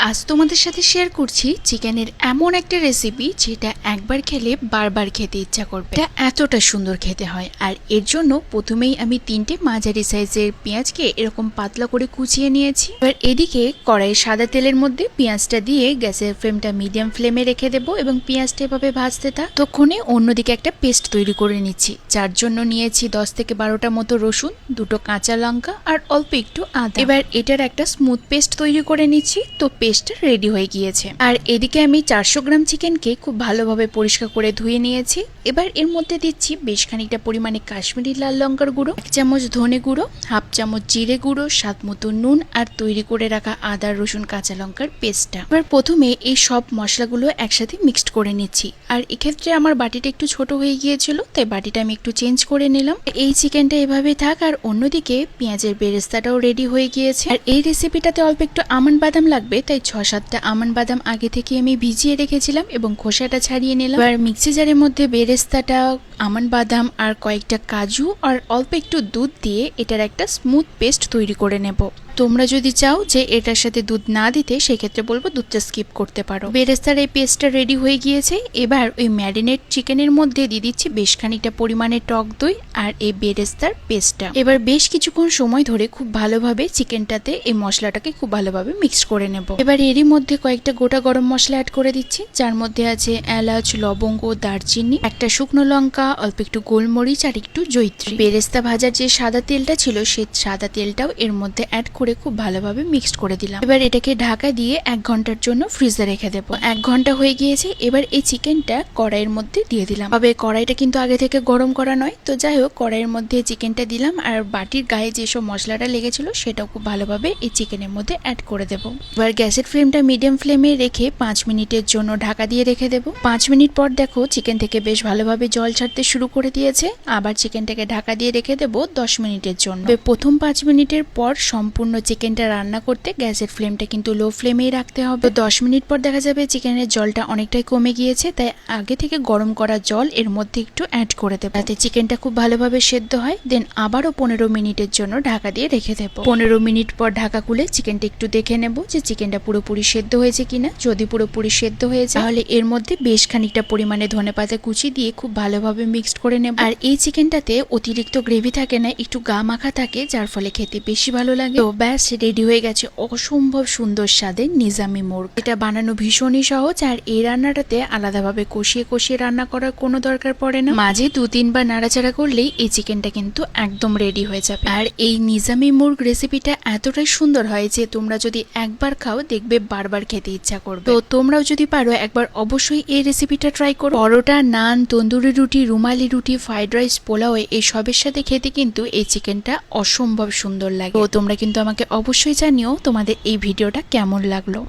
আজ তোমাদের সাথে শেয়ার করছি চিকেনের এমন একটা রেসিপি যেটা একবার খেলে বারবার খেতে ইচ্ছা করবে। এটা এতটা সুন্দর খেতে হয়। আর এর জন্য প্রথমেই আমি 3টে মাঝারি সাইজের পেঁয়াজকে এরকম পাতলা করে কুচিয়ে নিয়েছি। এবার এদিকে কড়াইয়ে সাদা তেলের মধ্যে পেঁয়াজটা দিয়ে গ্যাসের ফ্লেমটা মিডিয়াম ফ্লেমে রেখে দেবো এবং পেঁয়াজটা এভাবে ভাজতে থাক। ততক্ষণে অন্যদিকে একটা পেস্ট তৈরি করে নিচ্ছি, যার জন্য নিয়েছি 10 থেকে 12টা মতো রসুন, 2টো কাঁচা লঙ্কা আর অল্প একটু আদা। এবার এটার একটা স্মুথ পেস্ট তৈরি করে নিচ্ছি। তো পেস্টটা রেডি হয়ে গিয়েছে। আর এদিকে আমি 400 গ্রাম চিকেনকে খুব ভালোভাবে পরিষ্কার করে ধুয়ে নিয়েছি। এবার এর মধ্যে দিচ্ছি বেশ খানিকটা পরিমাণে কাশ্মীরি লাল লঙ্কার গুঁড়ো, 1 চামচ ধনে গুঁড়ো, হাফ চামচ জিরে গুঁড়ো, স্বাদ মতো নুন আর তৈরি করে রাখা আদা রসুন কাঁচা লঙ্কার পেস্টটা। এবার প্রথমে এই সব মশলাগুলো একসাথে মিক্সড করে নিচ্ছি। আর এক্ষেত্রে আমার বাটিটা একটু ছোট হয়ে গিয়েছিল, তাই বাটিটা আমি একটু চেঞ্জ করে নিলাম। এই চিকেনটা এভাবে থাক। আর অন্যদিকে পেঁয়াজের বেরেস্তাটাও রেডি হয়ে গিয়েছে। আর এই রেসিপিটাতে অল্প একটু আমন্ড বাদাম লাগবে, তাই 6-7টা আমন্ড বাদাম আগে থেকে আমি ভিজিয়ে রেখেছিলাম এবং খোসাটা ছাড়িয়ে নিলাম। এবার মিক্সি জারের মধ্যে বেরেস্তাটা, আমন্ড বাদাম আর কয়েকটা কাজু আর অল্প একটু দুধ দিয়ে এটার একটা স্মুথ পেস্ট তৈরি করে নেব। তোমরা যদি চাও যে এটার সাথে দুধ না দিতে, সেক্ষেত্রে বলবো দুধটা স্কিপ করতে পারো। বেরেস্তার এই পেস্টটা রেডি হয়ে গিয়েছে। এবার ওই ম্যারিনেট চিকেনের মধ্যে দিয়ে দিচ্ছি বেশ খানিকটা পরিমাণে টক দই আর এই বেরেস্তার পেস্টটা। এবার বেশ কিছুক্ষণ সময় ধরে খুব ভালোভাবে চিকেনটাতে এই মশলাটাকে খুব ভালোভাবে মিক্স করে নেব। এবার এরই মধ্যে কয়েকটা গোটা গরম মশলা অ্যাড করে দিচ্ছি, যার মধ্যে আছে এলাচ, লবঙ্গ, দারচিনি, একটা শুকনো লঙ্কা, অল্প একটু গোলমরিচ আর একটু জয়িত্রী। বেরেস্তা ভাজার যে সাদা তেলটা ছিল, সেই সাদা তেলটাও এর মধ্যে অ্যাড করে খুব ভালোভাবে মিক্সড করে দিলাম। এবার এটাকে ঢাকা দিয়ে 1 ঘন্টার জন্য ফ্রিজে রেখে দেবো। 1 ঘন্টা হয়ে গিয়েছে। এবার এই চিকেনটা কড়াইয়ের মধ্যে দিয়ে দিলাম। তবে কড়াইটা কিন্তু আগে থেকে গরম করা নয়। তো যাই হোক, কড়াইয়ের মধ্যে চিকেনটা দিলাম আর বাটির গায়ে যেসব মশলাটা লেগেছিল সেটাও খুব ভালোভাবে এই চিকেনের মধ্যে অ্যাড করে দেবো। এবার গ্যাসের ফ্লেমটা মিডিয়াম ফ্লেমে রেখে 5 মিনিটের জন্য ঢাকা দিয়ে রেখে দেবো। 5 মিনিট পর দেখো চিকেন থেকে বেশ ভালোভাবে জল ছাড়তে শুরু করে দিয়েছে। আবার চিকেনটাকে ঢাকা দিয়ে রেখে দেবো 10 মিনিটের জন্য। প্রথম 5 মিনিটের পর সম্পূর্ণ চিকেনটা রান্না করতে গ্যাসের ফ্লেমটা কিন্তু লো ফ্লেমেই রাখতে হবে। 10 মিনিট পর দেখা যাবে চিকেনের জলটা অনেকটাই কমে গিয়েছে, তাই আগে থেকে গরম করা জল এর মধ্যে একটু অ্যাড করে দেবো, যাতে চিকেনটা খুব ভালোভাবে সেদ্ধ হয়। দেন আবারও 15 মিনিটের জন্য ঢাকা দিয়ে রেখে দেবো। 15 মিনিট পর ঢাকা খুলে চিকেনটা একটু দেখে নেব যে চিকেনটা পুরোপুরি সেদ্ধ হয়েছে কিনা। যদি পুরোপুরি সেদ্ধ হয়ে যায়, তাহলে এর মধ্যে বেশ খানিকটা পরিমাণে ধনেপাতা কুচি দিয়ে খুব ভালোভাবে মিক্সড করে নেব। আর এই চিকেনটাতে অতিরিক্ত গ্রেভি থাকে না, একটু গা মাখা থাকে, যার ফলে খেতে বেশি ভালো লাগে। তো ব্যাস রেডি হয়ে গেছে অসম্ভব সুন্দর স্বাদের নিজামি মুরগ। এটা বানানো ভীষণই সহজ। আর এই রান্নাটাতে আলাদাভাবে কষিয়ে কষিয়ে রান্না করার কোনো দরকার পড়ে না। মাঝে 2-3 বার নাড়াচাড়া করলেই এই চিকেনটা কিন্তু একদম রেডি হয়ে যাবে। আর এই নিজামি মুরগ রেসিপিটা এতটাই সুন্দর হয় যে তোমরা যদি একবার খাও, দেখবে বারবার খেতে ইচ্ছা করবে। তো তোমরাও যদি পারো একবার অবশ্যই এই রেসিপিটা ট্রাই করো। পরোটা, নান, তন্দুরি রুটি, রুমালি রুটি, ফ্রাইড রাইস, পোলাও, এই সবের সাথে খেতে কিন্তু এই চিকেনটা অসম্ভব সুন্দর লাগে। তো তোমরা কিন্তু আমাকে অবশ্যই জানিও তোমাদের এই ভিডিওটা কেমন লাগলো।